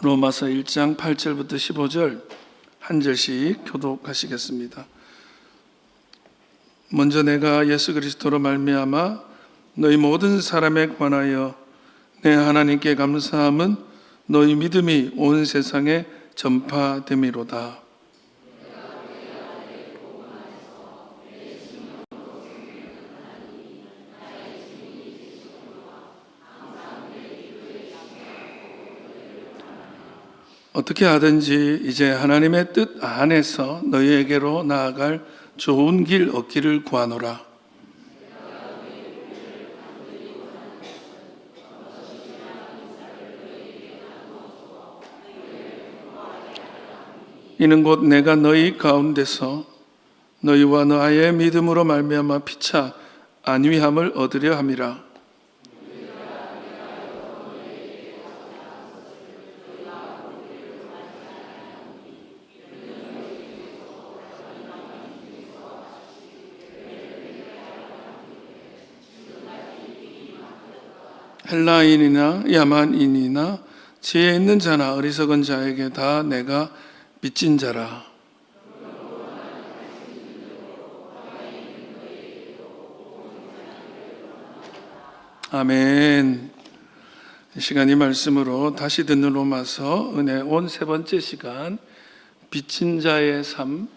로마서 1장 8절부터 15절 한 절씩 교독하시겠습니다. 먼저 내가 예수 그리스도로 말미암아 너희 모든 사람에 관하여 내 하나님께 감사함은 너희 믿음이 온 세상에 전파됨이로다. 어떻게 하든지 이제 하나님의 뜻 안에서 너희에게로 나아갈 좋은 길 얻기를 구하노라. 이는 곧 내가 너희 가운데서 너희와 너의 믿음으로 말미암아 피차 안위함을 얻으려 함이라. 헬라인이나 야만인이나 지혜 있는 자나 어리석은 자에게 다 내가 빚진 자라. 아멘. 이 시간 이 말씀으로 다시 듣는 로마서 은혜 온 세 번째 시간 빚진 자의 삶,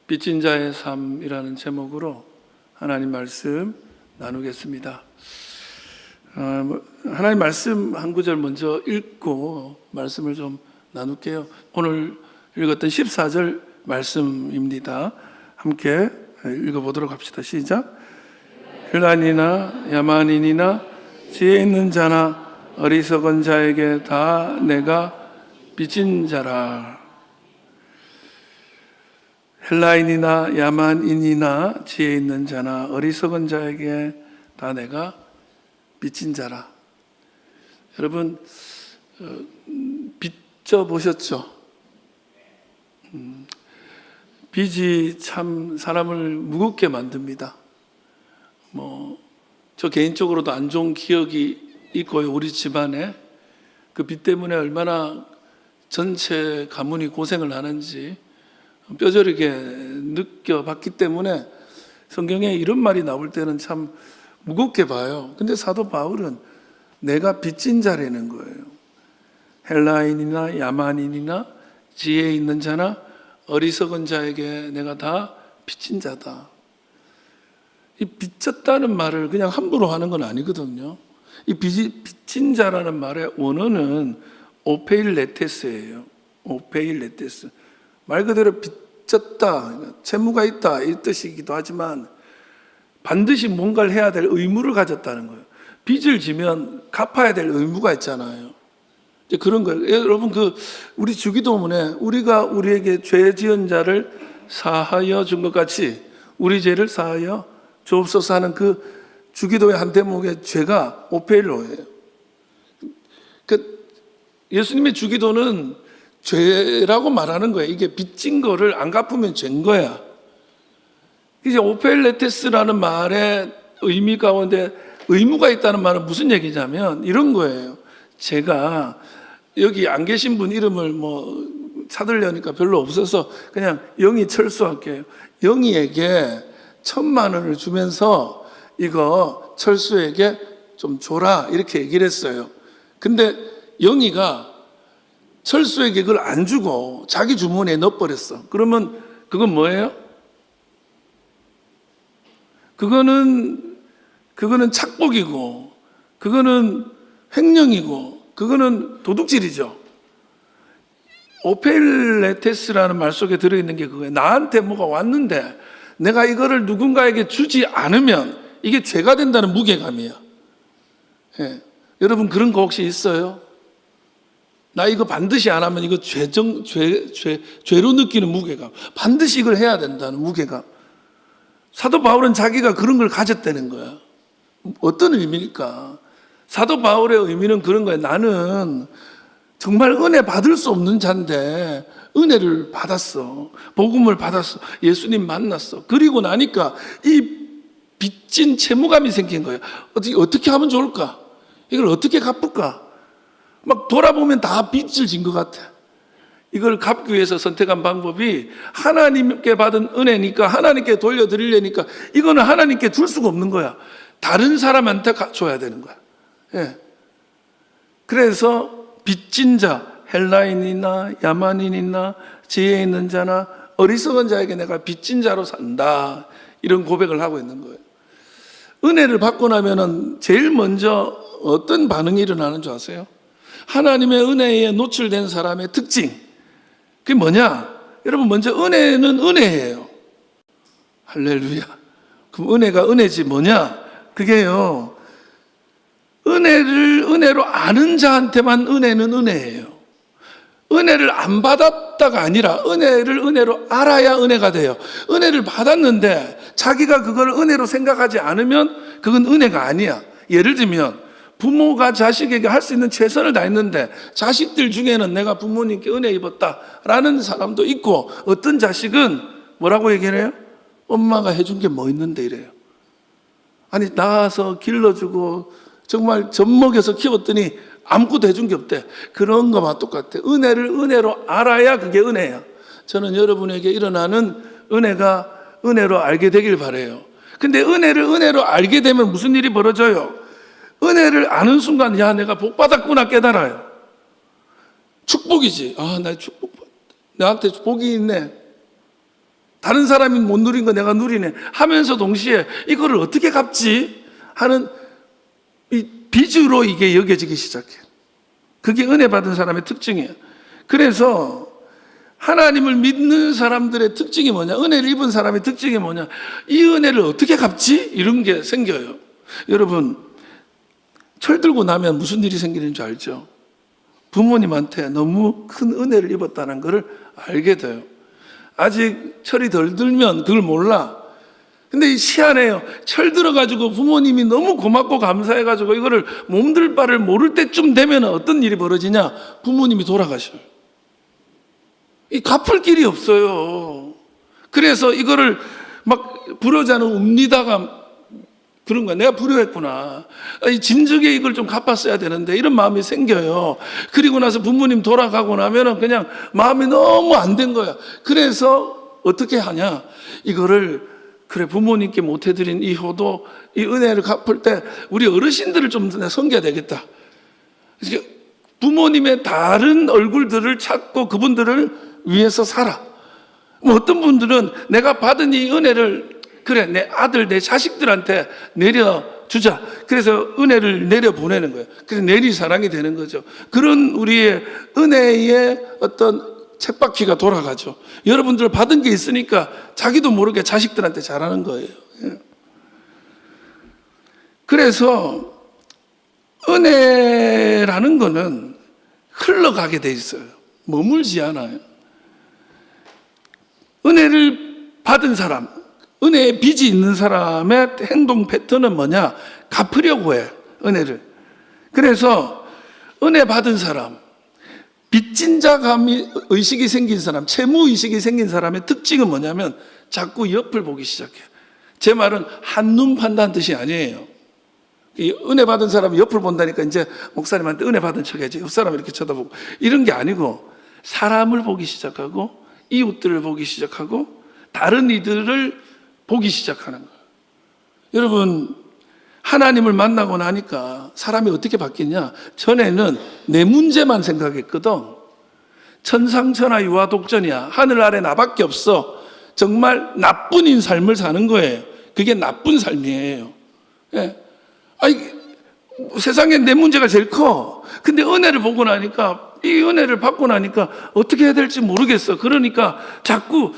빚진 자의 삶이라는 제목으로 하나님 말씀 나누겠습니다. 하나님 말씀 한 구절 먼저 읽고 말씀을 좀 나눌게요. 오늘 읽었던 14절 말씀입니다. 함께 읽어보도록 합시다. 시작. 헬라인이나 야만인이나 지혜 있는 자나 어리석은 자에게 다 내가 빚진 자라. 헬라인이나 야만인이나 지혜 있는 자나 어리석은 자에게 다 내가 빚진 자라. 여러분 빚져 보셨죠? 빚이 참 사람을 무겁게 만듭니다. 저 개인적으로도 안 좋은 기억이 있고요. 우리 집안에 그 빚 때문에 얼마나 전체 가문이 고생을 하는지 뼈저리게 느껴봤기 때문에 성경에 이런 말이 나올 때는 참 무겁게 봐요. 근데 사도 바울은 내가 빚진 자라는 거예요. 헬라인이나 야만인이나 지혜 있는 자나 어리석은 자에게 내가 다 빚진 자다. 이 빚졌다는 말을 그냥 함부로 하는 건 아니거든요. 이 빚진 자라는 말의 원어는 오페일레테스예요. 오페일레테스. 말 그대로 빚졌다, 채무가 있다 이 뜻이기도 하지만 반드시 뭔가를 해야 될 의무를 가졌다는 거예요. 빚을 지면 갚아야 될 의무가 있잖아요. 이제 그런 거예요. 여러분 우리 주기도문에 우리가 우리에게 죄 지은 자를 사하여 준 것 같이 우리 죄를 사하여 주옵소서 하는 그 주기도의 한 대목의 죄가 오페일로예요. 예수님의 주기도는 죄라고 말하는 거예요. 이게 빚진 거를 안 갚으면 죄인 거야. 이제 오페일레테스라는 말의 의미 가운데 의무가 있다는 말은 무슨 얘기냐면 이런 거예요. 제가 여기 안 계신 분 이름을 찾으려니까 별로 없어서 그냥 영희 철수할게요. 영희에게 1,000만 원을 주면서 이거 철수에게 좀 줘라 이렇게 얘기를 했어요. 근데 영희가 철수에게 그걸 안 주고 자기 주머니에 넣어버렸어. 그러면 그건 뭐예요? 그거는 착복이고, 그거는 횡령이고, 그거는 도둑질이죠. 오페일레테스라는 말 속에 들어있는 게 그거예요. 나한테 뭐가 왔는데 내가 이거를 누군가에게 주지 않으면 이게 죄가 된다는 무게감이야. 예. 여러분 그런 거 혹시 있어요? 나 이거 반드시 안 하면 이거 죄로 느끼는 무게감. 반드시 이걸 해야 된다는 무게감. 사도 바울은 자기가 그런 걸 가졌다는 거야. 어떤 의미일까? 사도 바울의 의미는 그런 거야. 나는 정말 은혜 받을 수 없는 자인데 은혜를 받았어. 복음을 받았어. 예수님 만났어. 그리고 나니까 이 빚진 채무감이 생긴 거예요. 어떻게 하면 좋을까? 이걸 어떻게 갚을까? 막 돌아보면 다 빚을 진 것 같아. 이걸 갚기 위해서 선택한 방법이 하나님께 받은 은혜니까 하나님께 돌려드리려니까 이거는 하나님께 줄 수가 없는 거야. 다른 사람한테 줘야 되는 거야. 예. 그래서 빚진 자, 헬라인이나 야만인이나 지혜 있는 자나 어리석은 자에게 내가 빚진 자로 산다. 이런 고백을 하고 있는 거예요. 은혜를 받고 나면은 제일 먼저 어떤 반응이 일어나는 줄 아세요? 하나님의 은혜에 노출된 사람의 특징. 그게 뭐냐? 여러분, 먼저 은혜는 은혜예요. 할렐루야. 그럼 은혜가 은혜지 뭐냐? 그게요, 은혜를 은혜로 아는 자한테만 은혜는 은혜예요. 은혜를 안 받았다가 아니라 은혜를 은혜로 알아야 은혜가 돼요. 은혜를 받았는데 자기가 그걸 은혜로 생각하지 않으면 그건 은혜가 아니야. 예를 들면 부모가 자식에게 할 수 있는 최선을 다했는데 자식들 중에는 내가 부모님께 은혜 입었다라는 사람도 있고, 어떤 자식은 뭐라고 얘기를 해요? 엄마가 해준 게 뭐 있는데 이래요. 아니, 낳아서 길러주고 정말 젖 먹여서 키웠더니 아무것도 해준 게 없대. 그런 거와 똑같아. 은혜를 은혜로 알아야 그게 은혜야. 저는 여러분에게 일어나는 은혜가 은혜로 알게 되길 바라요. 근데 은혜를 은혜로 알게 되면 무슨 일이 벌어져요? 은혜를 아는 순간, 야, 내가 복 받았구나 깨달아요. 축복이지. 아, 나 축복, 나한테 복이 있네. 다른 사람이 못 누린 거 내가 누리네 하면서 동시에 이거를 어떻게 갚지 하는 이 빚으로 이게 여겨지기 시작해. 그게 은혜 받은 사람의 특징이에요. 그래서 하나님을 믿는 사람들의 특징이 뭐냐, 은혜를 입은 사람의 특징이 뭐냐, 이 은혜를 어떻게 갚지? 이런 게 생겨요. 여러분, 철들고 나면 무슨 일이 생기는 줄 알죠? 부모님한테 너무 큰 은혜를 입었다는 것을 알게 돼요. 아직 철이 덜 들면 그걸 몰라. 근데 희한해요. 철 들어가지고 부모님이 너무 고맙고 감사해가지고 이거를 몸둘 바를 모를 때쯤 되면 어떤 일이 벌어지냐? 부모님이 돌아가셔요. 이 갚을 길이 없어요. 그래서 이거를 막 불효자는 웁니다가 그런 거야. 내가 불효했구나. 진즉에 이걸 좀 갚았어야 되는데 이런 마음이 생겨요. 그리고 나서 부모님 돌아가고 나면은 그냥 마음이 너무 안 된 거야. 그래서 어떻게 하냐? 이거를 그래, 부모님께 못 해드린 이 효도, 이 은혜를 갚을 때 우리 어르신들을 좀 섬겨야 되겠다. 부모님의 다른 얼굴들을 찾고 그분들을 위해서 살아. 뭐 어떤 분들은 내가 받은 이 은혜를 그래, 내 아들, 내 자식들한테 내려주자. 그래서 은혜를 내려보내는 거예요. 그래서 내리사랑이 되는 거죠. 그런 우리의 은혜의 어떤 쳇바퀴가 돌아가죠. 여러분들 받은 게 있으니까 자기도 모르게 자식들한테 잘하는 거예요. 그래서 은혜라는 거는 흘러가게 돼 있어요. 머물지 않아요. 은혜를 받은 사람, 은혜의 빚이 있는 사람의 행동 패턴은 뭐냐? 갚으려고 해, 은혜를. 그래서 은혜 받은 사람, 빚진 자감이 의식이 생긴 사람, 채무 의식이 생긴 사람의 특징은 뭐냐면 자꾸 옆을 보기 시작해. 제 말은 한눈 판다는 뜻이 아니에요. 이 은혜 받은 사람이 옆을 본다니까 이제 목사님한테 은혜 받은 척 해야지. 옆 사람 이렇게 쳐다보고 이런 게 아니고 사람을 보기 시작하고 이웃들을 보기 시작하고 다른 이들을 보기 시작하는 거예요. 여러분, 하나님을 만나고 나니까 사람이 어떻게 바뀌냐? 전에는 내 문제만 생각했거든. 천상천하 유아독전이야. 하늘 아래 나밖에 없어. 정말 나뿐인 삶을 사는 거예요. 그게 나쁜 삶이에요. 예. 아니, 세상에 내 문제가 제일 커. 근데 은혜를 보고 나니까, 이 은혜를 받고 나니까 어떻게 해야 될지 모르겠어. 그러니까 자꾸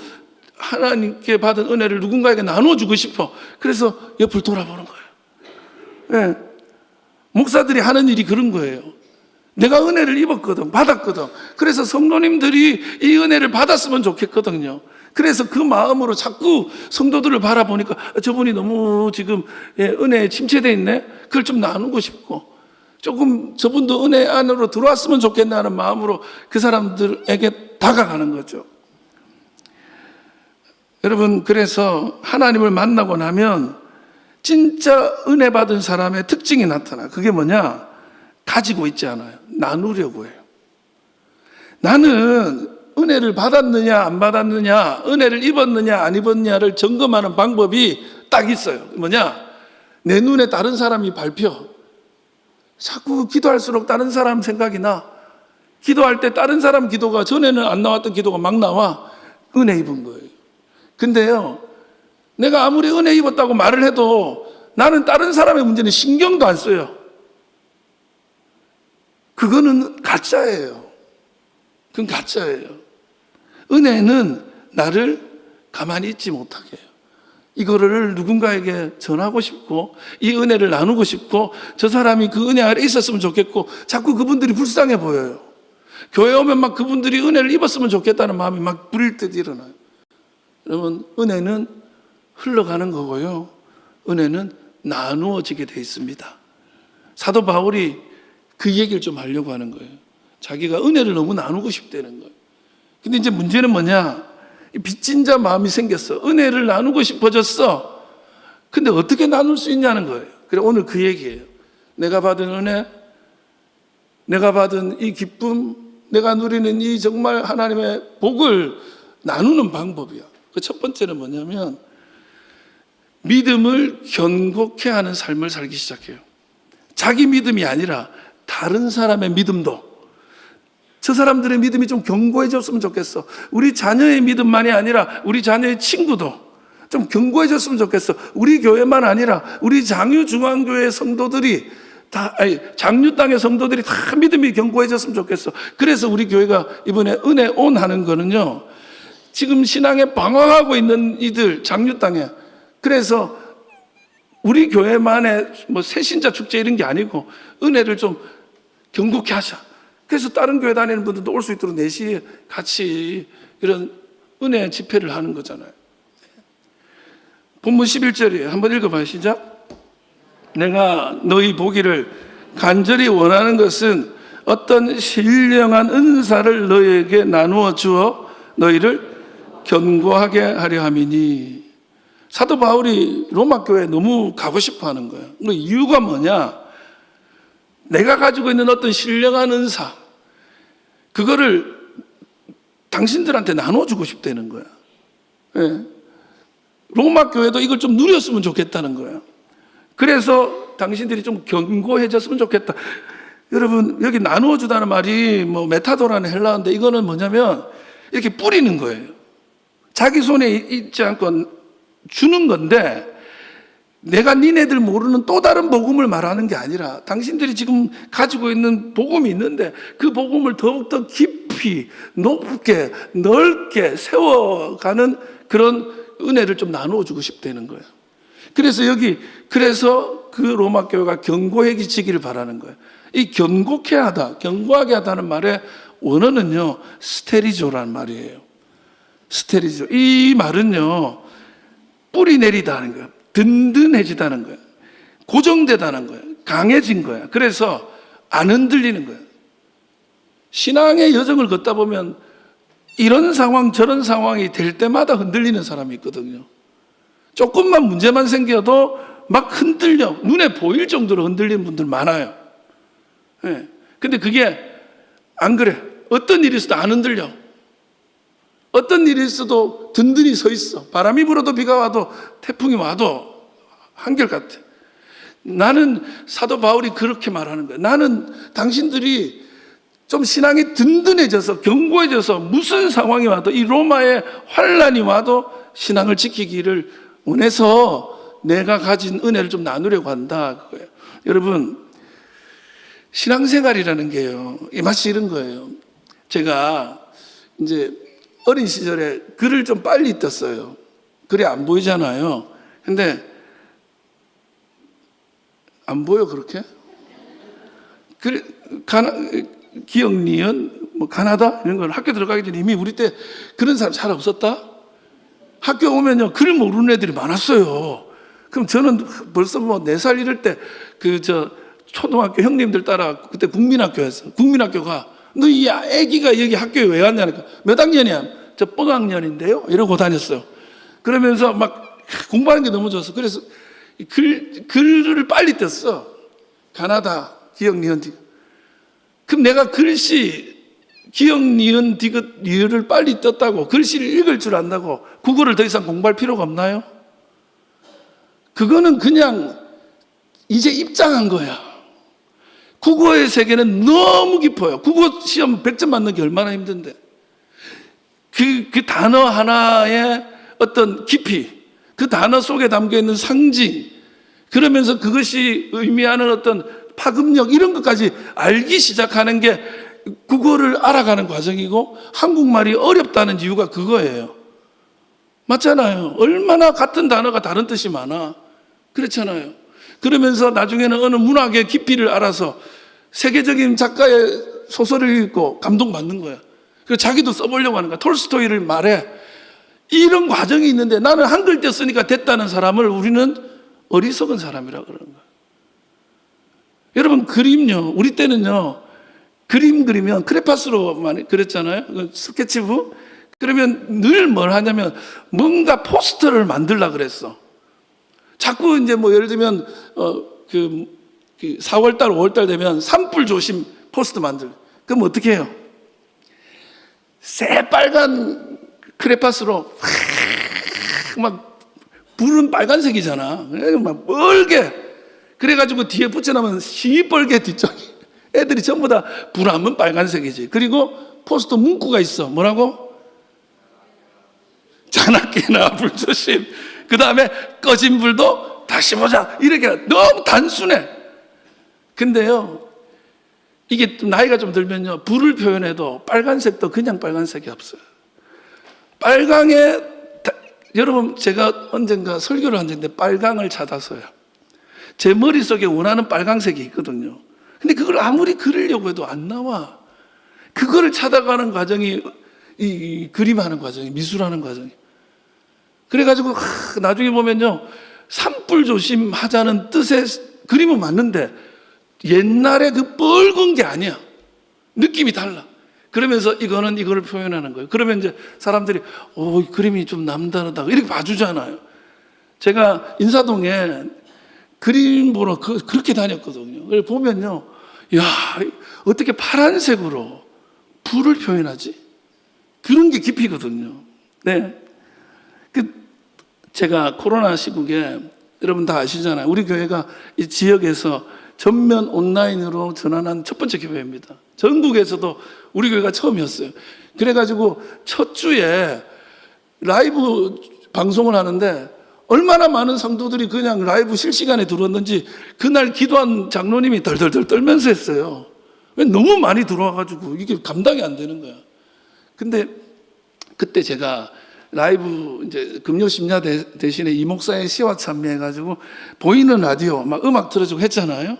하나님께 받은 은혜를 누군가에게 나눠주고 싶어. 그래서 옆을 돌아보는 거예요. 네. 목사들이 하는 일이 그런 거예요. 내가 은혜를 입었거든, 받았거든. 그래서 성도님들이 이 은혜를 받았으면 좋겠거든요. 그래서 그 마음으로 자꾸 성도들을 바라보니까 저분이 너무 지금 은혜에 침체되어 있네. 그걸 좀 나누고 싶고 조금 저분도 은혜 안으로 들어왔으면 좋겠다는 마음으로 그 사람들에게 다가가는 거죠. 여러분, 그래서 하나님을 만나고 나면 진짜 은혜 받은 사람의 특징이 나타나. 그게 뭐냐? 가지고 있지 않아요. 나누려고 해요. 나는 은혜를 받았느냐 안 받았느냐, 은혜를 입었느냐 안 입었느냐를 점검하는 방법이 딱 있어요. 뭐냐? 내 눈에 다른 사람이 밟혀. 자꾸 기도할수록 다른 사람 생각이 나. 기도할 때 다른 사람 기도가, 전에는 안 나왔던 기도가 막 나와. 은혜 입은 거예요. 근데요, 내가 아무리 은혜 입었다고 말을 해도 나는 다른 사람의 문제는 신경도 안 써요. 그거는 가짜예요. 그건 가짜예요. 은혜는 나를 가만히 있지 못하게 해요. 이거를 누군가에게 전하고 싶고, 이 은혜를 나누고 싶고, 저 사람이 그 은혜 아래 있었으면 좋겠고, 자꾸 그분들이 불쌍해 보여요. 교회 오면 막 그분들이 은혜를 입었으면 좋겠다는 마음이 막 부릴 듯 일어나요. 여러분, 은혜는 흘러가는 거고요, 은혜는 나누어지게 돼 있습니다. 사도 바울이 그 얘기를 좀 하려고 하는 거예요. 자기가 은혜를 너무 나누고 싶다는 거예요. 근데 이제 문제는 뭐냐? 빚진 자 마음이 생겼어. 은혜를 나누고 싶어졌어. 근데 어떻게 나눌 수 있냐는 거예요. 그래, 오늘 그 얘기예요. 내가 받은 은혜, 내가 받은 이 기쁨, 내가 누리는 이 정말 하나님의 복을 나누는 방법이야. 그 첫 번째는 뭐냐면, 믿음을 견고케 하는 삶을 살기 시작해요. 자기 믿음이 아니라 다른 사람의 믿음도, 저 사람들의 믿음이 좀 견고해졌으면 좋겠어. 우리 자녀의 믿음만이 아니라 우리 자녀의 친구도 좀 견고해졌으면 좋겠어. 우리 교회만 아니라 우리 장유중앙교회 성도들이 다, 장유 땅의 성도들이 다 믿음이 견고해졌으면 좋겠어. 그래서 우리 교회가 이번에 은혜 온 하는 거는요, 지금 신앙에 방황하고 있는 이들, 장유 땅에, 그래서 우리 교회만의 뭐 새신자 축제 이런 게 아니고 은혜를 좀 견고케 하자. 그래서 다른 교회 다니는 분들도 올 수 있도록 4시에 같이 이런 은혜 집회를 하는 거잖아요. 본문 11절이에요. 한번 읽어봐요. 시작. 내가 너희 보기를 간절히 원하는 것은 어떤 신령한 은사를 너희에게 나누어 주어 너희를 견고하게 하려 함이니. 사도 바울이 로마 교회에 너무 가고 싶어 하는 거예요. 그 이유가 뭐냐? 내가 가지고 있는 어떤 신령한 은사, 그거를 당신들한테 나눠주고 싶다는 거야. 예. 로마 교회도 이걸 좀 누렸으면 좋겠다는 거야. 그래서 당신들이 좀 견고해졌으면 좋겠다. 여러분, 여기 나누어주다는 말이 뭐 메타도라는 헬라어인데, 이거는 뭐냐면 이렇게 뿌리는 거예요. 자기 손에 있지 않고 주는 건데, 내가 니네들 모르는 또 다른 복음을 말하는 게 아니라 당신들이 지금 가지고 있는 복음이 있는데 그 복음을 더욱더 깊이, 높게, 넓게 세워가는 그런 은혜를 좀 나누어 주고 싶다는 거예요. 그래서 그 로마 교회가 견고해지기를 바라는 거예요. 이 견고케 하다, 견고하게 하다는 말의 원어는요, 스테리조라는 말이에요. 스테리조. 이 말은요, 뿌리 내리다 하는 거예요. 든든해지다는 거예요. 고정되다는 거예요. 강해진 거예요. 그래서 안 흔들리는 거예요. 신앙의 여정을 걷다 보면 이런 상황 저런 상황이 될 때마다 흔들리는 사람이 있거든요. 조금만 문제만 생겨도 막 흔들려. 눈에 보일 정도로 흔들리는 분들 많아요. 네. 근데 그게 안 그래. 어떤 일이 있어도 안 흔들려. 어떤 일이 있어도 든든히 서 있어. 바람이 불어도 비가 와도 태풍이 와도 한결같아. 나는 사도 바울이 그렇게 말하는 거야. 나는 당신들이 좀 신앙이 든든해져서 견고해져서 무슨 상황이 와도, 이 로마의 환란이 와도 신앙을 지키기를 원해서 내가 가진 은혜를 좀 나누려고 한다, 그거예요. 여러분, 신앙생활이라는 게요, 마치 이런 거예요. 제가 이제 어린 시절에 글을 좀 빨리 떴어요. 글이 안 보이잖아요. 근데 안 보여, 그렇게? 기억, 니은, 뭐 가나다 이런 걸 학교 들어가기 전에 이미 우리 때 그런 사람 잘 없었다. 학교 오면요, 글 모르는 애들이 많았어요. 그럼 저는 벌써 뭐 4살 이럴 때 초등학교 형님들 따라, 그때 국민학교였어. 국민학교가 너 이 애기가 여기 학교에 왜 왔냐니까. 몇 학년이야? 저 뽀학년인데요? 이러고 다녔어요. 그러면서 막 공부하는 게 너무 좋았어. 그래서 글을 빨리 떴어. 가나다, 기억, 니은. 그럼 내가 글씨, 기역, 니은, 디귿, 리을을 빨리 떴다고, 글씨를 읽을 줄 안다고 국어를 더 이상 공부할 필요가 없나요? 그거는 그냥 이제 입장한 거야. 국어의 세계는 너무 깊어요. 국어 시험 100점 맞는 게 얼마나 힘든데. 그 단어 하나의 어떤 깊이, 그 단어 속에 담겨 있는 상징, 그러면서 그것이 의미하는 어떤 파급력, 이런 것까지 알기 시작하는 게 국어를 알아가는 과정이고, 한국말이 어렵다는 이유가 그거예요. 맞잖아요. 얼마나 같은 단어가 다른 뜻이 많아. 그렇잖아요. 그러면서 나중에는 어느 문학의 깊이를 알아서 세계적인 작가의 소설을 읽고 감동받는 거야. 그리고 자기도 써보려고 하는 거야. 톨스토이를 말해. 이런 과정이 있는데, 나는 한글 때 쓰니까 됐다는 사람을 우리는 어리석은 사람이라고 그러는 거야. 여러분, 그림요, 우리 때는요, 그림 그리면 크레파스로 많이 그렸잖아요. 스케치북. 그러면 늘 뭘 하냐면 뭔가 포스터를 만들려고 그랬어. 자꾸 이제 뭐 예를 들면 4월달, 5월달 되면 산불 조심 포스터 만들. 그럼 어떻게 해요? 새빨간 크레파스로 막 불은 빨간색이잖아. 막 뻘게. 그래가지고 뒤에 붙여놓으면 시뻘게 뒤쪽이. 애들이 전부 다 불하면 빨간색이지. 그리고 포스터 문구가 있어. 뭐라고? 자나깨나 불 조심. 그 다음에 꺼진 불도 다시 보자. 이렇게 너무 단순해. 근데요, 이게 나이가 좀 들면요, 불을 표현해도 빨간색도 그냥 빨간색이 없어요. 빨강에, 여러분, 제가 언젠가 설교를 한 적인데 빨강을 찾아서요. 제 머릿속에 원하는 빨강색이 있거든요. 근데 그걸 아무리 그리려고 해도 안 나와. 그거를 찾아가는 과정이 이 그림하는 과정이, 미술하는 과정이. 그래가지고 나중에 보면요, 산불 조심하자는 뜻의 그림은 맞는데 옛날에 그 뻘건 게 아니야. 느낌이 달라. 그러면서 이거는 이거를 표현하는 거예요. 그러면 이제 사람들이 이 그림이 좀 남다르다 이렇게 봐주잖아요. 제가 인사동에 그림 보러 그렇게 다녔거든요. 그걸 보면요, 야, 어떻게 파란색으로 불을 표현하지? 그런 게 깊이거든요. 네. 제가 코로나 시국에 여러분 다 아시잖아요. 우리 교회가 이 지역에서 전면 온라인으로 전환한 첫 번째 교회입니다. 전국에서도 우리 교회가 처음이었어요. 그래가지고 첫 주에 라이브 방송을 하는데 얼마나 많은 성도들이 그냥 라이브 실시간에 들어왔는지 그날 기도한 장로님이 덜덜덜 떨면서 했어요. 왜 너무 많이 들어와가지고 이게 감당이 안 되는 거야. 근데 그때 제가 라이브 이제 금요 심야 대신에 이 목사의 시와 참여해가지고 보이는 라디오 막 음악 틀어주고 했잖아요.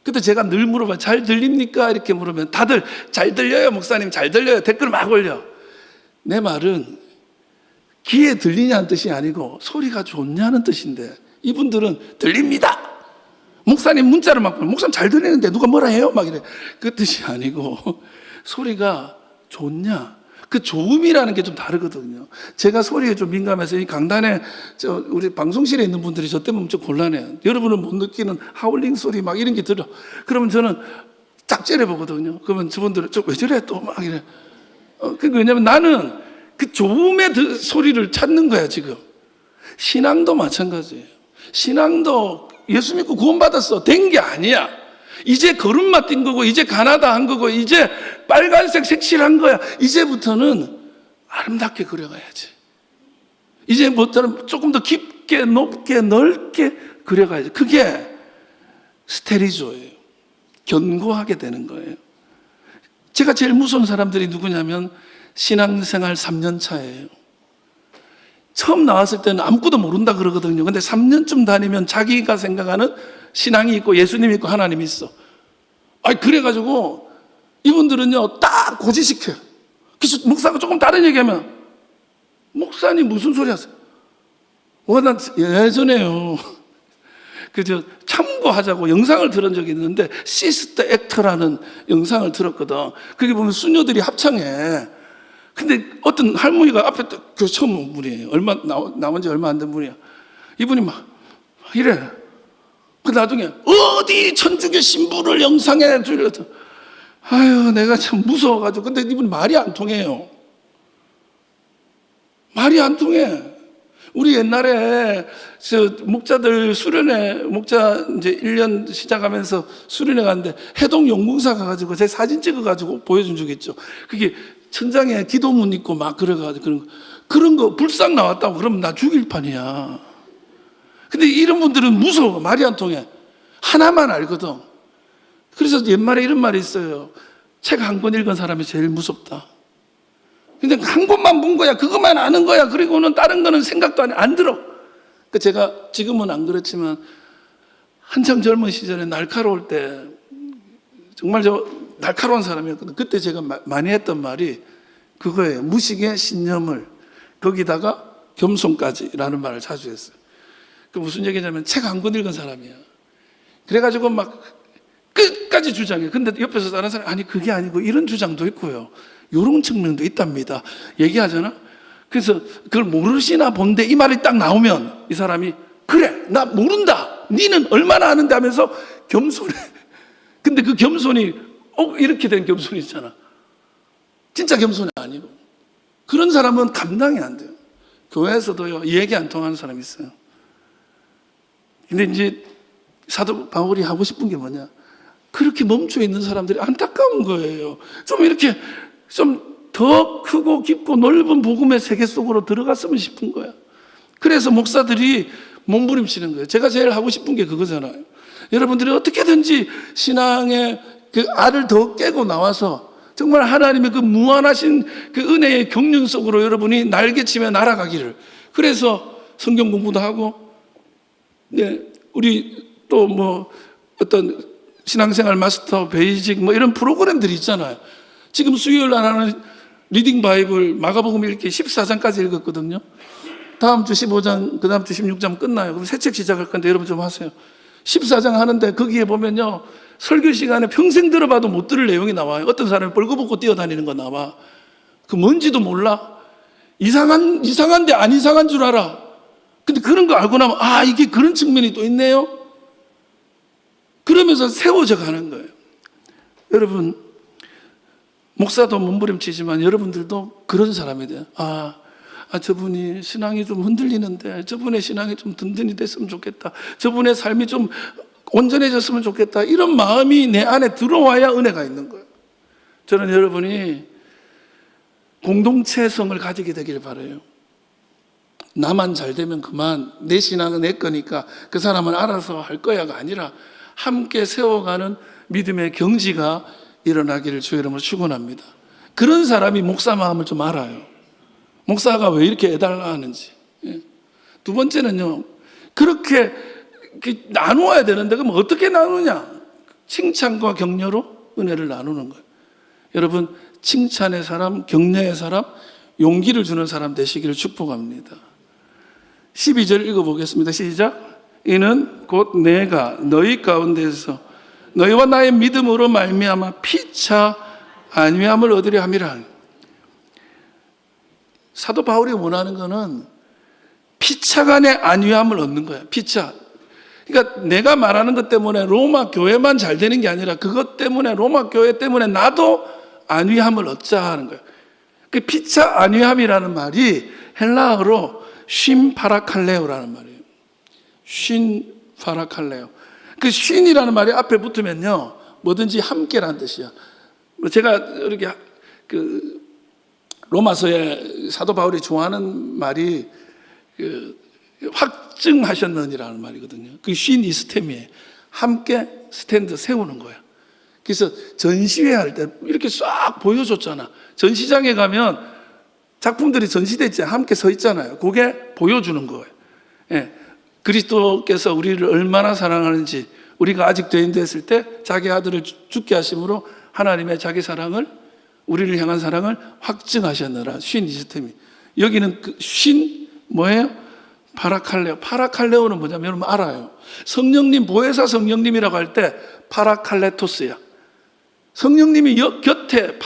그때 제가 늘 물어봐요. 잘 들립니까? 이렇게 물으면 다들 잘 들려요, 목사님, 잘 들려요. 댓글 막 올려. 내 말은 귀에 들리냐는 뜻이 아니고 소리가 좋냐는 뜻인데 이분들은 들립니다. 목사님 문자를 막 보면 목사님 잘 들리는데 누가 뭐라 해요? 막 이래. 그 뜻이 아니고 소리가 좋냐? 그 좋음이라는 게 좀 다르거든요. 제가 소리에 좀 민감해서 이 강단에 우리 방송실에 있는 분들이 저 때문에 엄청 곤란해요. 여러분은 못 느끼는 하울링 소리 막 이런 게 들어. 그러면 저는 짝 째려보거든요. 그러면 저분들은 저 왜 저래 또 막 이래. 왜냐면 나는 그 좋음의 소리를 찾는 거야 지금. 신앙도 마찬가지예요. 신앙도 예수 믿고 구원받았어. 된 게 아니야. 이제 걸음마 뛴 거고 이제 가나다 한 거고 이제 빨간색 색칠한 거야. 이제부터는 아름답게 그려가야지. 이제부터는 조금 더 깊게 높게 넓게 그려가야지. 그게 스테리조예요. 견고하게 되는 거예요. 제가 제일 무서운 사람들이 누구냐면 신앙생활 3년 차예요. 처음 나왔을 때는 아무것도 모른다 그러거든요. 근데 3년쯤 다니면 자기가 생각하는 신앙이 있고 예수님이 있고 하나님이 있어. 그래가지고 이분들은요 딱 고지시켜요. 그래서 목사가 조금 다른 얘기하면 목사님 무슨 소리 하세요? 난 예전에요 그저 참고하자고 영상을 들은 적이 있는데 시스터 액터라는 영상을 들었거든. 거기 보면 수녀들이 합창해. 근데 어떤 할머니가 앞에 그 처음 온 분이에요. 나온 지 얼마 안 된 분이야. 이분이 막 이래. 그 나중에 어디 천주교 신부를 영상에 들여서 아유, 내가 참 무서워가지고. 근데 이분 말이 안 통해요. 말이 안 통해. 우리 옛날에 목자들 수련회, 목자 이제 1년 시작하면서 수련회 갔는데 해동 용궁사 가가지고 제 사진 찍어가지고 보여준 적 있죠. 그게 천장에 기도문 있고 막 그래가지고 그런 거 불상 나왔다고 그러면 나 죽일 판이야. 근데 이런 분들은 무서워. 말이 안 통해. 하나만 알거든. 그래서 옛말에 이런 말이 있어요. 책 한 권 읽은 사람이 제일 무섭다. 근데 한 권만 본 거야. 그것만 아는 거야. 그리고는 다른 거는 생각도 안 들어. 그러니까 제가 지금은 안 그렇지만 한참 젊은 시절에 날카로울 때 정말 저 날카로운 사람이었거든요. 그때 제가 많이 했던 말이 그거예요. 무식의 신념을 거기다가 겸손까지라는 말을 자주 했어요. 그 무슨 얘기냐면 책 한 권 읽은 사람이야. 그래가지고 막 끝까지 주장해. 근데 옆에서 다른 사람이 아니 그게 아니고 이런 주장도 있고요. 이런 측면도 있답니다. 얘기하잖아. 그래서 그걸 모르시나 본데 이 말이 딱 나오면 이 사람이 그래 나 모른다. 니는 얼마나 아는데 하면서 겸손해. 근데 그 겸손이 이렇게 된 겸손이 있잖아. 진짜 겸손이 아니고. 그런 사람은 감당이 안 돼요. 교회에서도요 얘기 안 통하는 사람이 있어요. 근데 이제 사도 바울이 하고 싶은 게 뭐냐, 그렇게 멈춰 있는 사람들이 안타까운 거예요. 좀 이렇게 좀 더 크고 깊고 넓은 복음의 세계 속으로 들어갔으면 싶은 거야. 그래서 목사들이 몸부림치는 거예요. 제가 제일 하고 싶은 게 그거잖아요. 여러분들이 어떻게든지 신앙의 그 알을 더 깨고 나와서 정말 하나님의 그 무한하신 그 은혜의 경륜 속으로 여러분이 날개치며 날아가기를. 그래서 성경 공부도 하고, 네, 우리 또 뭐 어떤 신앙생활 마스터 베이직 뭐 이런 프로그램들이 있잖아요. 지금 수요일 날 하는 리딩 바이블 마가복음 읽기 14장까지 읽었거든요. 다음 주 15장, 그 다음 주 16장 끝나요. 그럼 새 책 시작할 건데 여러분 좀 하세요. 14장 하는데 거기에 보면요, 설교 시간에 평생 들어봐도 못 들을 내용이 나와요. 어떤 사람이 벌거벗고 뛰어다니는 거 나와. 그 뭔지도 몰라. 이상한데 안 이상한 줄 알아. 근데 그런 거 알고 나면 아, 이게 그런 측면이 또 있네요. 그러면서 세워져 가는 거예요. 여러분, 목사도 몸부림치지만 여러분들도 그런 사람이 돼요. 저분이 신앙이 좀 흔들리는데 저분의 신앙이 좀 든든히 됐으면 좋겠다. 저분의 삶이 좀 온전해졌으면 좋겠다. 이런 마음이 내 안에 들어와야 은혜가 있는 거예요. 저는 여러분이 공동체성을 가지게 되길 바라요. 나만 잘 되면 그만, 내 신앙은 내 거니까 그 사람은 알아서 할 거야가 아니라 함께 세워가는 믿음의 경지가 일어나기를 주의 이름으로 축원합니다. 그런 사람이 목사 마음을 좀 알아요. 목사가 왜 이렇게 애달라 하는지. 두 번째는요, 그렇게 나누어야 되는데 그럼 어떻게 나누냐? 칭찬과 격려로 은혜를 나누는 거예요. 여러분, 칭찬의 사람, 격려의 사람, 용기를 주는 사람 되시기를 축복합니다. 12절 읽어보겠습니다. 시작. 이는 곧 내가 너희 가운데서 너희와 나의 믿음으로 말미암아 피차 안위함을 얻으려 함이라. 사도 바울이 원하는 거는 피차 간의 안위함을 얻는 거야. 피차. 그러니까 내가 말하는 것 때문에 로마 교회만 잘 되는 게 아니라 그것 때문에 로마 교회 때문에 나도 안위함을 얻자 하는 거예요. 그 피차 안위함이라는 말이 헬라어로 쉰파라칼레오라는 말이에요. 쉰파라칼레오. 그 쉰이라는 말이 앞에 붙으면요, 뭐든지 함께라는 뜻이야. 제가 이렇게 그 로마서에 사도 바울이 좋아하는 말이 그 확증하셨느니라는 말이거든요. 그 쉰 이스템이에요. 함께 스탠드 세우는 거야. 그래서 전시회 할 때 이렇게 싹 보여줬잖아. 전시장에 가면 작품들이 전시됐지 함께 서 있잖아요. 그게 보여주는 거예요. 예. 그리스도께서 우리를 얼마나 사랑하는지, 우리가 아직 죄인 됐을 때 자기 아들을 죽게 하심으로 하나님의 자기 사랑을, 우리를 향한 사랑을 확증하셨느라. 쉰 이스템이. 여기는 그 쉰 뭐예요? 파라칼레오. 파라칼레오는 뭐냐면 여러분 알아요. 성령님, 보혜사 성령님이라고 할 때 파라칼레토스야. 성령님이 곁에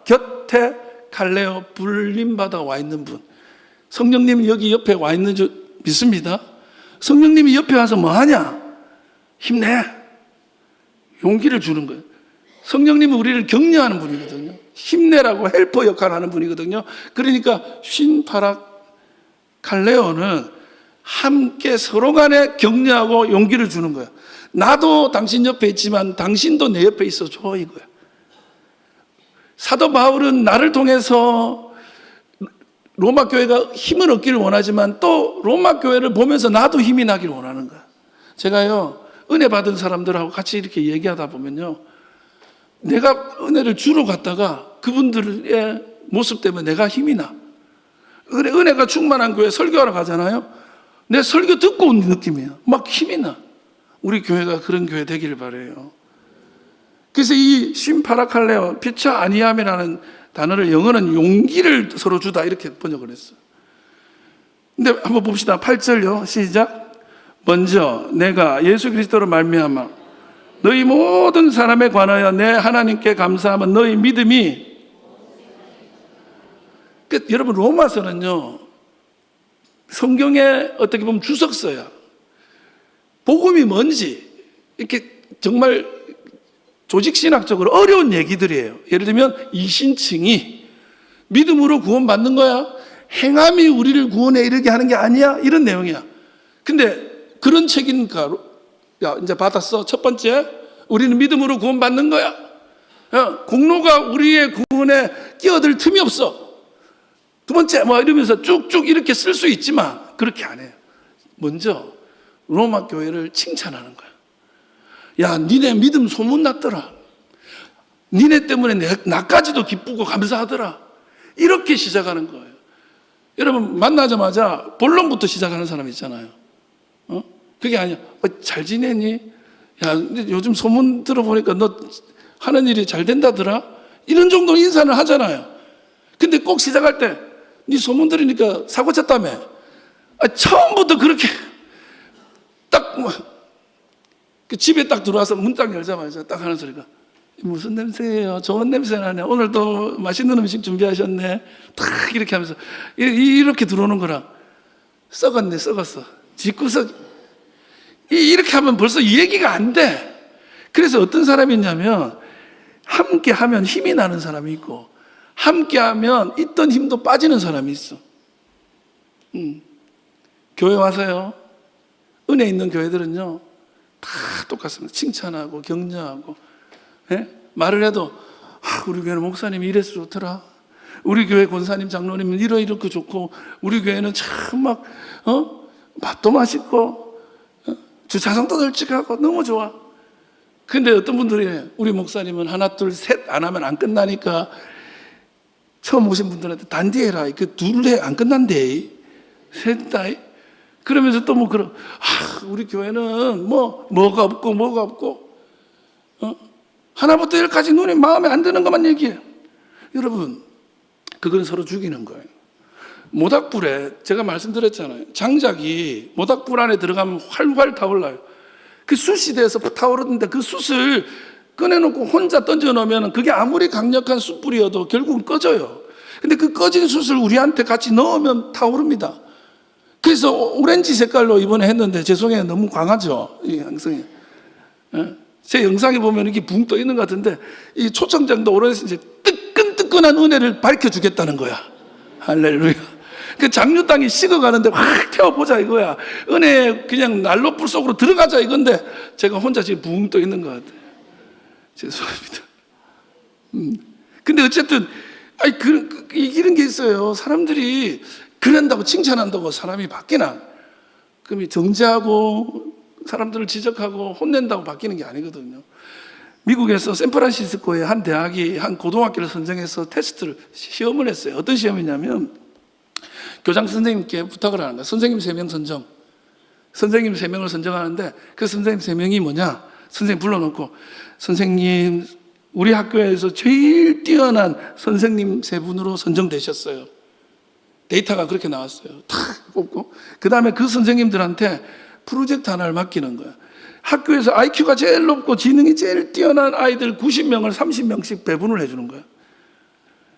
곁에 칼레오, 불림받아 와 있는 분. 성령님이 여기 옆에 와 있는 줄 믿습니다. 성령님이 옆에 와서 뭐 하냐? 힘내. 용기를 주는 거예요. 성령님은 우리를 격려하는 분이거든요. 힘내라고 헬퍼 역할을 하는 분이거든요. 그러니까 신파라칼레오는 함께 서로 간에 격려하고 용기를 주는 거야. 나도 당신 옆에 있지만 당신도 내 옆에 있어줘, 이거야. 사도 바울은 나를 통해서 로마 교회가 힘을 얻기를 원하지만 또 로마 교회를 보면서 나도 힘이 나기를 원하는 거야. 제가요, 은혜 받은 사람들하고 같이 이렇게 얘기하다 보면요, 내가 은혜를 주러 갔다가 그분들의 모습 때문에 내가 힘이 나. 은혜가 충만한 교회 설교하러 가잖아요. 내 설교 듣고 온 느낌이야. 막 힘이 나. 우리 교회가 그런 교회 되기를 바라요. 그래서 이 신파라칼레오, 피차 아니함이라는 단어를 영어는 용기를 서로 주다 이렇게 번역을 했어요. 근데 한번 봅시다. 8절요. 시작. 먼저 내가 예수 그리스도로 말미암아 너희 모든 사람에 관하여 내 하나님께 감사하면 너희 믿음이, 여러분 로마서는요, 성경에 어떻게 보면 주석서야. 복음이 뭔지 이렇게 정말 조직신학적으로 어려운 얘기들이에요. 예를 들면 이신칭이 믿음으로 구원받는 거야, 행함이 우리를 구원에 이르게 하는 게 아니야, 이런 내용이야. 근데 그런 책이니까 야, 이제 받았어. 첫 번째, 우리는 믿음으로 구원받는 거야. 공로가 우리의 구원에 끼어들 틈이 없어. 두 번째, 뭐 이러면서 쭉쭉 이렇게 쓸 수 있지만 그렇게 안 해요. 먼저 로마 교회를 칭찬하는 거야. 야, 니네 믿음 소문났더라. 니네 때문에 나까지도 기쁘고 감사하더라. 이렇게 시작하는 거예요. 여러분, 만나자마자 본론부터 시작하는 사람 있잖아요. 그게 아니야. 잘 지내니? 야, 근데 요즘 소문 들어보니까 너 하는 일이 잘 된다더라? 이런 정도 인사를 하잖아요. 근데 꼭 시작할 때, 네 소문 들으니까 사고 쳤다며. 처음부터 그렇게 딱, 그 집에 딱 들어와서 문 딱 열자마자 딱 하는 소리가, 무슨 냄새예요? 좋은 냄새 나네. 오늘도 맛있는 음식 준비하셨네. 탁 이렇게 하면서 이렇게 들어오는 거랑, 썩었네, 썩었어. 집구석. 이렇게 하면 벌써 이 얘기가 안 돼. 그래서 어떤 사람이 있냐면, 함께 하면 힘이 나는 사람이 있고, 함께 하면 있던 힘도 빠지는 사람이 있어. 교회 와서요, 은혜 있는 교회들은요, 다 똑같습니다. 칭찬하고 격려하고, 예? 말을 해도, 우리 교회는 목사님이 이래서 좋더라. 우리 교회 권사님 장로님은 이렇게 좋고, 우리 교회는 참 막 맛도 맛있고, 주차장도 널찍하고 너무 좋아. 근데 어떤 분들이 우리 목사님은 하나 둘 셋 안 하면 안 끝나니까 처음 오신 분들한테 단디해라. 그 둘 해 안 끝난대. 셋 다. 그러면서 또 뭐 그런, 우리 교회는 뭐가 없고 하나부터 열까지 눈에 마음에 안 드는 것만 얘기해. 여러분, 그건 서로 죽이는 거예요. 모닥불에, 제가 말씀드렸잖아요, 장작이 모닥불 안에 들어가면 활활 타올라요. 그 숯이 돼서 타오르는데 그 숯을 꺼내놓고 혼자 던져 놓으면 그게 아무리 강력한 숯불이어도 결국은 꺼져요. 근데 그 꺼진 숯을 우리한테 같이 넣으면 타오릅니다. 그래서 오렌지 색깔로 이번에 했는데 죄송해요, 너무 광하죠, 이 양성이. 제 영상에 보면 이게 붕 떠 있는 것 같은데, 이 초청장도 오렌지 이제 뜨끈뜨끈한 은혜를 밝혀주겠다는 거야. 할렐루야. 그 장류 땅이 식어가는데 확 태워보자 이거야. 은혜 그냥 난로 불 속으로 들어가자 이건데, 제가 혼자 지금 붕 떠 있는 것 같아요. 죄송합니다. 근데 어쨌든, 이런 게 있어요. 사람들이 그런다고 칭찬한다고 사람이 바뀌나? 그럼 정죄하고 사람들을 지적하고 혼낸다고 바뀌는 게 아니거든요. 미국에서 샌프란시스코의 한 대학이 한 고등학교를 선정해서 테스트를, 시험을 했어요. 어떤 시험이냐면, 교장 선생님께 부탁을 하는 거야. 선생님 3명 선정. 선생님 3명을 선정하는데, 그 선생님 3명이 뭐냐? 선생님 불러놓고, 선생님, 우리 학교에서 제일 뛰어난 선생님 3분으로 선정되셨어요. 데이터가 그렇게 나왔어요. 탁 뽑고, 그 다음에 그 선생님들한테 프로젝트 하나를 맡기는 거야. 학교에서 IQ가 제일 높고 지능이 제일 뛰어난 아이들 90명을 30명씩 배분을 해주는 거야.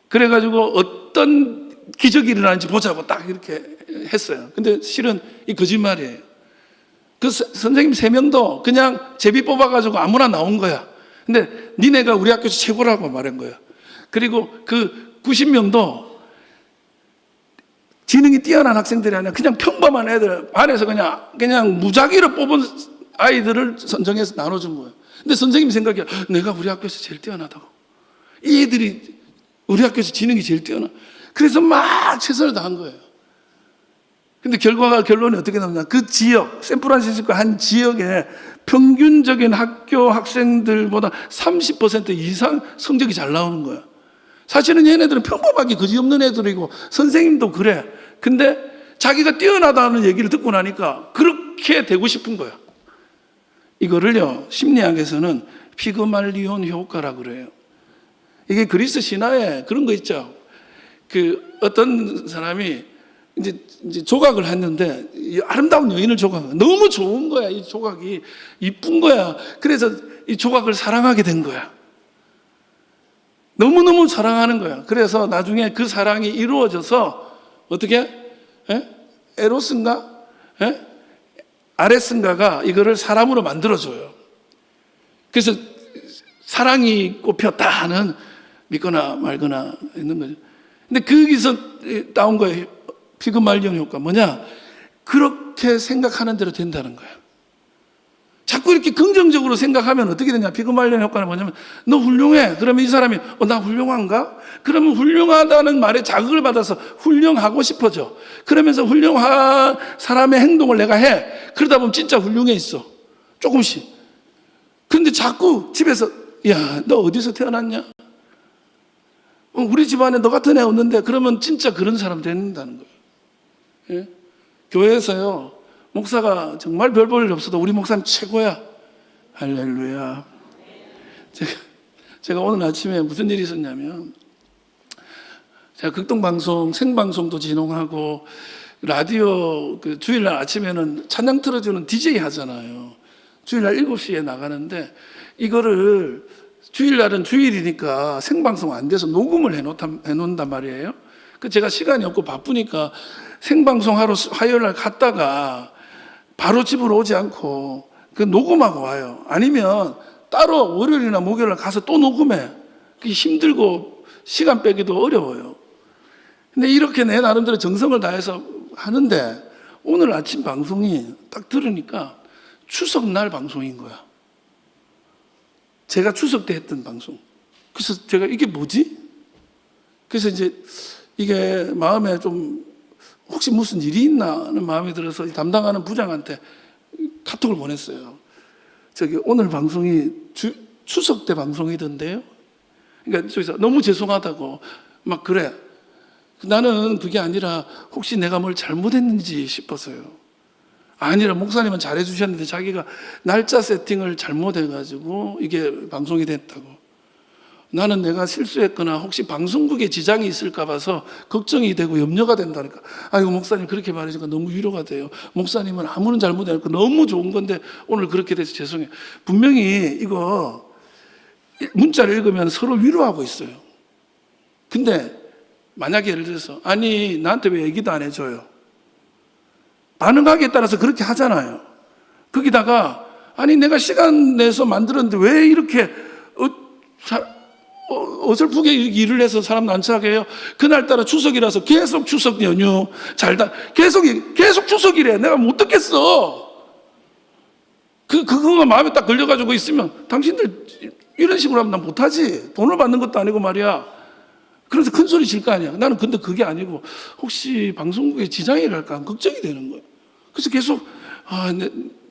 그래가지고 어떤 기적이 일어나는지 보자고 딱 이렇게 했어요. 근데 실은 이 거짓말이에요. 그 선생님 3명도 그냥 제비 뽑아가지고 아무나 나온 거야. 근데 니네가 우리 학교에서 최고라고 말한 거예요. 그리고 그 90명도 지능이 뛰어난 학생들이 아니라 그냥 평범한 애들, 반에서 그냥 무작위로 뽑은 아이들을 선정해서 나눠준 거예요. 근데 선생님 생각이 내가 우리 학교에서 제일 뛰어나다고. 이 애들이 우리 학교에서 지능이 제일 뛰어나. 그래서 막 최선을 다한 거예요. 근데 결론이 어떻게 나오냐. 그 지역, 샌프란시스코 한 지역에 평균적인 학교 학생들보다 30% 이상 성적이 잘 나오는 거야. 사실은 얘네들은 평범하게 그지없는 애들이고 선생님도 그래. 근데 자기가 뛰어나다는 얘기를 듣고 나니까 그렇게 되고 싶은 거야. 이거를요, 심리학에서는 피그말리온 효과라고 그래요. 이게 그리스 신화에 그런 거 있죠. 그 어떤 사람이 이제 조각을 했는데 아름다운 여인을 조각, 너무 좋은 거야. 이 조각이 이쁜 거야. 그래서 이 조각을 사랑하게 된 거야. 너무너무 사랑하는 거야. 그래서 나중에 그 사랑이 이루어져서 어떻게? 에로스인가? 아레스인가가 이거를 사람으로 만들어줘요. 그래서 사랑이 꽃폈다 하는 믿거나 말거나 있는 거죠. 근데 거기서 나온 거예요. 피그말리온 효과. 뭐냐? 그렇게 생각하는 대로 된다는 거야. 자꾸 이렇게 긍정적으로 생각하면 어떻게 되냐? 피그말리온 효과는 뭐냐면 너 훌륭해. 그러면 이 사람이 나 훌륭한가? 그러면 훌륭하다는 말에 자극을 받아서 훌륭하고 싶어져. 그러면서 훌륭한 사람의 행동을 내가 해. 그러다 보면 진짜 훌륭해 있어. 조금씩. 그런데 자꾸 집에서 야, 너 어디서 태어났냐? 우리 집안에 너 같은 애 없는데 그러면 진짜 그런 사람 된다는 거예요. 예? 교회에서요, 목사가 정말 별 볼 일 없어도 우리 목사님 최고야. 할렐루야. 제가 오늘 아침에 무슨 일이 있었냐면, 제가 극동방송, 생방송도 진행하고, 라디오 그 주일날 아침에는 찬양 틀어주는 DJ 하잖아요. 주일날 7시에 나가는데, 이거를 주일날은 주일이니까 생방송 안 돼서 녹음을 해놓는단 말이에요. 그 제가 시간이 없고 바쁘니까 생방송 하러 화요일날 갔다가 바로 집으로 오지 않고 그 녹음하고 와요. 아니면 따로 월요일이나 목요일날 가서 또 녹음해. 그게 힘들고 시간 빼기도 어려워요. 근데 이렇게 내 나름대로 정성을 다해서 하는데 오늘 아침 방송이 딱 들으니까 추석날 방송인 거야. 제가 추석 때 했던 방송. 그래서 제가 이게 뭐지? 그래서 이제 이게 마음에 좀 혹시 무슨 일이 있나 하는 마음이 들어서 담당하는 부장한테 카톡을 보냈어요. 저기 오늘 방송이 추석 때 방송이던데요? 그러니까 저기서 너무 죄송하다고 막 그래. 나는 그게 아니라 혹시 내가 뭘 잘못했는지 싶어서요. 아니라 목사님은 잘해주셨는데 자기가 날짜 세팅을 잘못해가지고 이게 방송이 됐다고. 나는 내가 실수했거나 혹시 방송국에 지장이 있을까 봐서 걱정이 되고 염려가 된다니까. 아이고 목사님 그렇게 말해주니까 너무 위로가 돼요. 목사님은 아무런 잘못이 없고 너무 좋은 건데 오늘 그렇게 돼서 죄송해요. 분명히 이거 문자를 읽으면 서로 위로하고 있어요. 근데 만약에 예를 들어서 아니 나한테 왜 얘기도 안 해줘요? 반응하기에 따라서 그렇게 하잖아요. 거기다가 아니 내가 시간 내서 만들었는데 왜 이렇게 어설프게 일을 해서 사람 난처하게 해요? 그날따라 추석이라서 계속 추석 연휴 계속 추석이래. 내가 못 듣겠어. 그거가 마음에 딱 걸려가지고 있으면 당신들 이런 식으로 하면 난 못하지. 돈을 받는 것도 아니고 말이야. 그래서 큰 소리 칠 거 아니야. 나는 근데 그게 아니고 혹시 방송국에 지장이 갈까 걱정이 되는 거야. 그래서 계속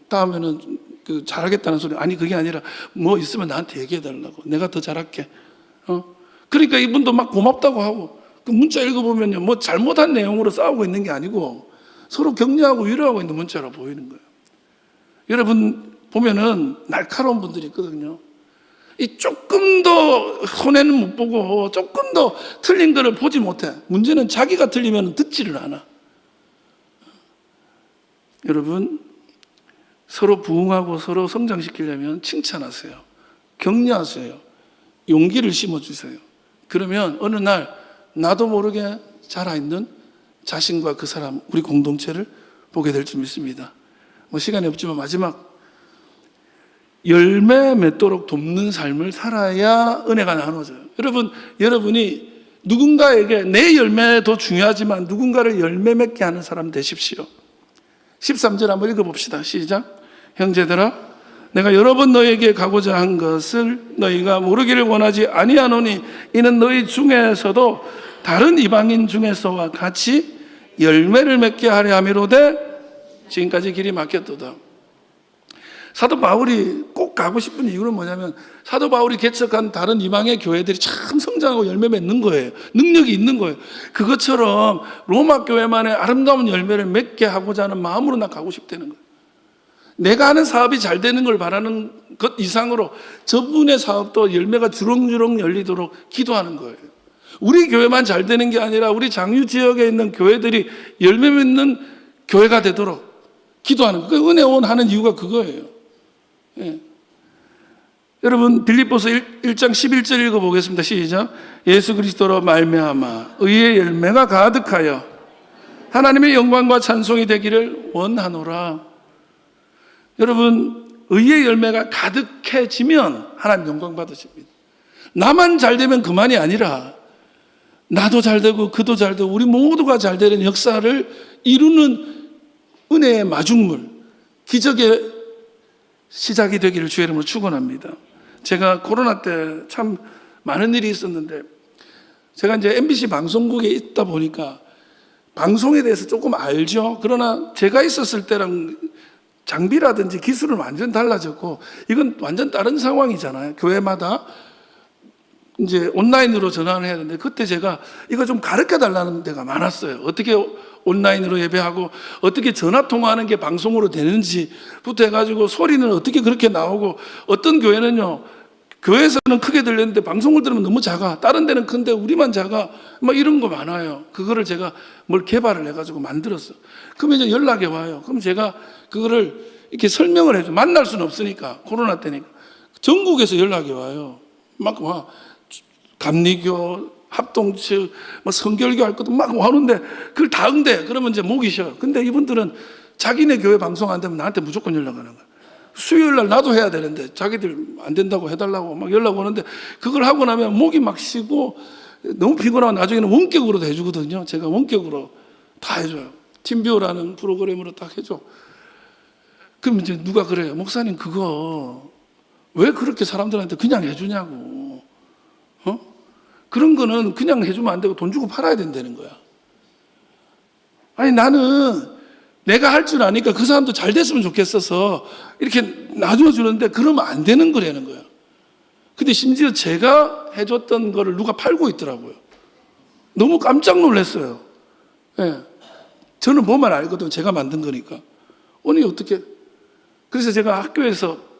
다음에는 잘하겠다는 소리. 아니 그게 아니라 뭐 있으면 나한테 얘기해달라고. 내가 더 잘할게. 그러니까 이분도 막 고맙다고 하고 그 문자 읽어보면요 뭐 잘못한 내용으로 싸우고 있는 게 아니고 서로 격려하고 위로하고 있는 문자로 보이는 거예요. 여러분 보면은 날카로운 분들이 있거든요. 이 조금 더 손해는 못 보고 조금 더 틀린 거를 보지 못해. 문제는 자기가 틀리면 듣지를 않아. 여러분 서로 부응하고 서로 성장시키려면 칭찬하세요. 격려하세요. 용기를 심어주세요. 그러면 어느 날 나도 모르게 자라있는 자신과 그 사람, 우리 공동체를 보게 될 줄 믿습니다. 뭐 시간이 없지만 마지막 열매 맺도록 돕는 삶을 살아야 은혜가 나눠져요. 여러분이 누군가에게 내 열매도 중요하지만 누군가를 열매 맺게 하는 사람 되십시오. 13절 한번 읽어봅시다. 시작. 형제들아, 내가 여러 번 너희에게 가고자 한 것을 너희가 모르기를 원하지 아니하노니 이는 너희 중에서도 다른 이방인 중에서와 같이 열매를 맺게 하려 함이로되 지금까지 길이 막혔도다. 사도 바울이 꼭 가고 싶은 이유는 뭐냐면 사도 바울이 개척한 다른 이방의 교회들이 참 성장하고 열매 맺는 거예요. 능력이 있는 거예요. 그것처럼 로마 교회만의 아름다운 열매를 맺게 하고자 하는 마음으로 나 가고 싶다는 거예요. 내가 하는 사업이 잘 되는 걸 바라는 것 이상으로 저분의 사업도 열매가 주렁주렁 열리도록 기도하는 거예요. 우리 교회만 잘 되는 게 아니라 우리 장유 지역에 있는 교회들이 열매 맺는 교회가 되도록 기도하는 거예요. 은혜원 하는 이유가 그거예요. 예. 여러분 빌립보서 1장 11절 읽어보겠습니다. 시작. 예수 그리스도로 말미암아 의의 열매가 가득하여 하나님의 영광과 찬송이 되기를 원하노라. 여러분 의의 열매가 가득해지면 하나님 영광 받으십니다. 나만 잘 되면 그만이 아니라 나도 잘 되고 그도 잘 되고 우리 모두가 잘 되는 역사를 이루는 은혜의 마중물, 기적의 시작이 되기를 주의 이름으로 축원합니다. 제가 코로나 때 참 많은 일이 있었는데 제가 이제 MBC 방송국에 있다 보니까 방송에 대해서 조금 알죠. 그러나 제가 있었을 때랑 장비라든지 기술은 완전 달라졌고 이건 완전 다른 상황이잖아요. 교회마다 이제 온라인으로 전환을 해야 되는데 그때 제가 이거 좀 가르쳐 달라는 데가 많았어요. 어떻게 온라인으로 예배하고 어떻게 전화 통화하는 게 방송으로 되는지부터 해가지고 소리는 어떻게 그렇게 나오고 어떤 교회는요 교회에서는 크게 들렸는데 방송을 들으면 너무 작아. 다른 데는 큰데 우리만 작아. 막 이런 거 많아요. 그거를 제가 뭘 개발을 해가지고 만들었어. 그러면 이제 연락이 와요. 그럼 제가 그거를 이렇게 설명을 해줘. 만날 수는 없으니까 코로나 때니까 전국에서 연락이 와요. 막 와. 감리교, 합동측, 뭐 성결교 할 것도 막 와는데 그걸 다 응대. 그러면 이제 목이 쉬어요. 근데 이분들은 자기네 교회 방송 안 되면 나한테 무조건 연락하는 거야. 수요일 날 나도 해야 되는데 자기들 안 된다고 해달라고 막 연락 오는데 그걸 하고 나면 목이 막 쉬고 너무 피곤하고 나중에는 원격으로도 해주거든요. 제가 원격으로 다 해줘요. 팀뷰어라는 프로그램으로 딱 해줘. 그럼 이제 누가 그래요. 목사님 그거 왜 그렇게 사람들한테 그냥 해주냐고. 그런 거는 그냥 해주면 안 되고 돈 주고 팔아야 된다는 거야. 아니 나는 내가 할 줄 아니까 그 사람도 잘 됐으면 좋겠어서 이렇게 놔줘 주는데 그러면 안 되는 거라는 거야. 근데 심지어 제가 해줬던 거를 누가 팔고 있더라고요. 너무 깜짝 놀랐어요. 예. 저는 뭐만 알거든요. 제가 만든 거니까. 아니 어떻게. 그래서 제가 학교에서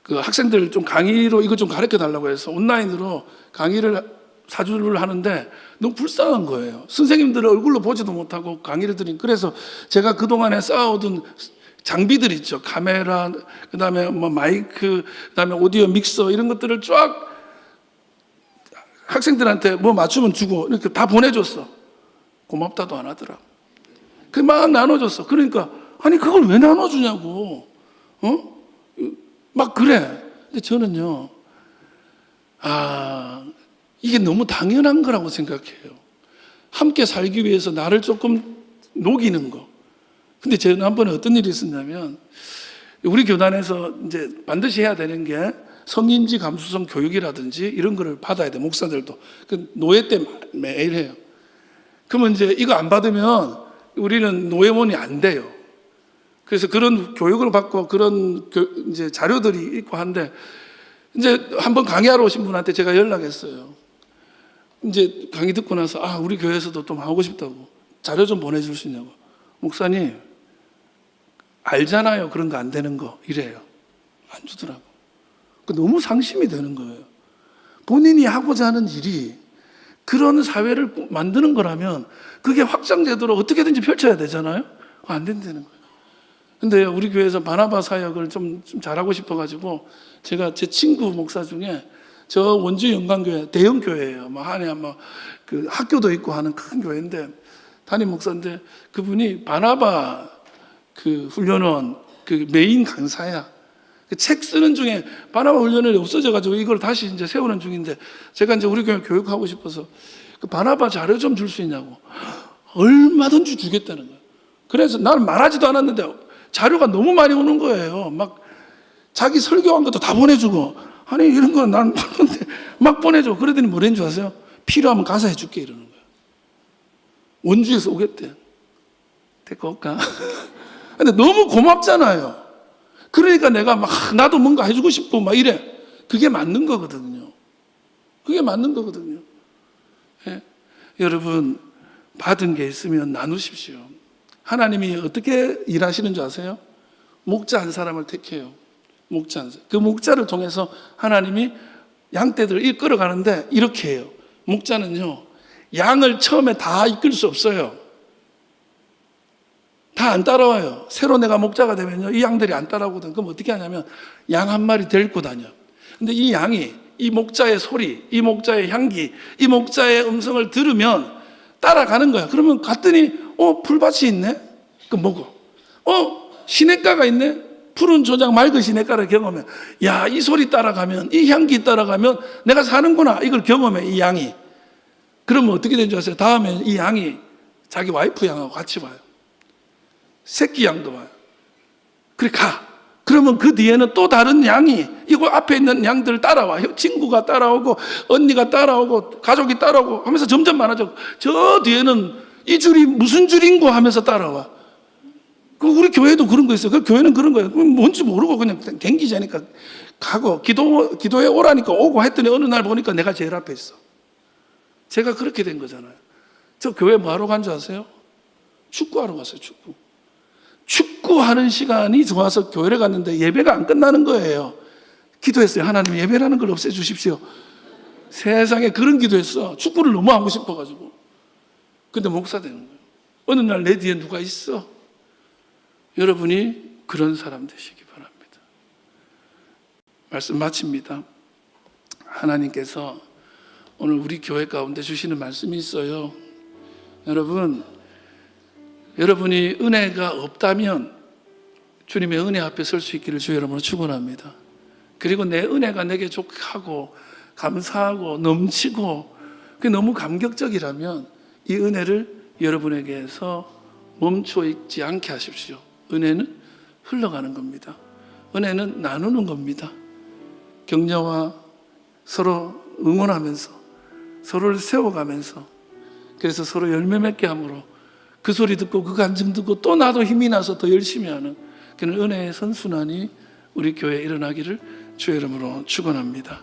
그 학생들 좀 강의로 이거 좀 가르쳐 달라고 해서 온라인으로 강의를 4주를 하는데 너무 불쌍한 거예요. 선생님들을 얼굴로 보지도 못하고 강의를 드린. 그래서 제가 그동안에 쌓아오던 장비들 있죠. 카메라, 그 다음에 뭐 마이크, 그 다음에 오디오 믹서 이런 것들을 쫙 학생들한테 뭐 맞추면 주고 이렇게 다 보내줬어. 고맙다도 안 하더라. 그 막 나눠줬어. 그러니까 아니 그걸 왜 나눠주냐고. 막 그래. 근데 저는요, 이게 너무 당연한 거라고 생각해요. 함께 살기 위해서 나를 조금 녹이는 거. 근데 저는 한 번에 어떤 일이 있었냐면, 우리 교단에서 이제 반드시 해야 되는 게 성인지 감수성 교육이라든지 이런 거를 받아야 돼, 목사들도. 그 노예 때 매일 해요. 그러면 이제 이거 안 받으면 우리는 노예원이 안 돼요. 그래서 그런 교육을 받고 그런 이제 자료들이 있고 한데 이제 한번 강의하러 오신 분한테 제가 연락했어요. 이제 강의 듣고 나서 우리 교회에서도 좀 하고 싶다고 자료 좀 보내줄 수 있냐고. 목사님 알잖아요. 그런 거 안 되는 거 이래요. 안 주더라고. 너무 상심이 되는 거예요. 본인이 하고자 하는 일이 그런 사회를 만드는 거라면 그게 확장되도록 어떻게든지 펼쳐야 되잖아요. 안 된다는 거예요. 근데 우리 교회에서 바나바 사역을 좀 잘하고 싶어가지고 제가 제 친구 목사 중에 저 원주 영광교회 대형 교회예요. 뭐 안에 아마 그 학교도 있고 하는 큰 교회인데 담임 목사인데 그분이 바나바 그 훈련원 그 메인 강사야. 그 책 쓰는 중에 바나바 훈련이 없어져가지고 이걸 다시 이제 세우는 중인데, 제가 이제 우리 교회 교육하고 싶어서 그 바나바 자료 좀 줄 수 있냐고. 얼마든지 주겠다는 거예요. 그래서 나는 말하지도 않았는데 자료가 너무 많이 오는 거예요. 막 자기 설교한 것도 다 보내주고, 아니 이런 거는 난 막 보내줘. 그러더니 뭐라는 줄 아세요? 필요하면 가서 해줄게 이러는 거예요. 원주에서 오겠대. 데리고 올까? 근데 너무 고맙잖아요. 그러니까 내가 막 나도 뭔가 해주고 싶고 막 이래. 그게 맞는 거거든요. 그게 맞는 거거든요. 예? 여러분, 받은 게 있으면 나누십시오. 하나님이 어떻게 일하시는 줄 아세요? 목자 한 사람을 택해요. 목자 한 사람. 그 목자를 통해서 하나님이 양떼들을 이끌어가는데 이렇게 해요. 목자는요, 양을 처음에 다 이끌 수 없어요. 다 안 따라와요. 새로 내가 목자가 되면요, 이 양들이 안 따라오거든. 그럼 어떻게 하냐면 양 한 마리 데리고 다녀. 근데 이 양이 이 목자의 소리, 이 목자의 향기, 이 목자의 음성을 들으면 따라가는 거야. 그러면 갔더니 풀밭이 있네? 그럼 뭐고? 시냇가가 있네? 푸른 조장 맑은 시냇가를 경험해. 야, 이 소리 따라가면, 이 향기 따라가면 내가 사는구나. 이걸 경험해, 이 양이. 그러면 어떻게 된 줄 아세요? 다음에 이 양이 자기 와이프 양하고 같이 와요. 새끼 양도 와요. 그래, 가. 그러면 그 뒤에는 또 다른 양이 이거 앞에 있는 양들 따라와. 친구가 따라오고 언니가 따라오고 가족이 따라오고 하면서 점점 많아져. 저 뒤에는 이 줄이 무슨 줄인고 하면서 따라와. 우리 교회도 그런 거 있어요. 그 교회는 그런 거예요. 뭔지 모르고 그냥 댕기자니까 가고 기도에 오라니까 오고 했더니 어느 날 보니까 내가 제일 앞에 있어. 제가 그렇게 된 거잖아요. 저 교회 뭐 하러 간 줄 아세요? 축구하러 갔어요. 축구하는 시간이 좋아서 교회를 갔는데 예배가 안 끝나는 거예요. 기도했어요. 하나님, 예배라는 걸 없애주십시오. 세상에 그런 기도했어. 축구를 너무 하고 싶어가지고. 근데 목사 되는 거예요. 어느 날 내 뒤에 누가 있어. 여러분이 그런 사람 되시기 바랍니다. 말씀 마칩니다. 하나님께서 오늘 우리 교회 가운데 주시는 말씀이 있어요. 여러분이 은혜가 없다면 주님의 은혜 앞에 설 수 있기를 주 여러분을 축원합니다. 그리고 내 은혜가 내게 족하고 감사하고 넘치고 그게 너무 감격적이라면 이 은혜를 여러분에게서 멈춰 있지 않게 하십시오. 은혜는 흘러가는 겁니다. 은혜는 나누는 겁니다. 격려와 서로 응원하면서 서로를 세워가면서, 그래서 서로 열매 맺게 함으로 그 소리 듣고 그 간증 듣고 또 나도 힘이 나서 더 열심히 하는 그런 은혜의 선순환이 우리 교회에 일어나기를 주의 이름으로 축원합니다.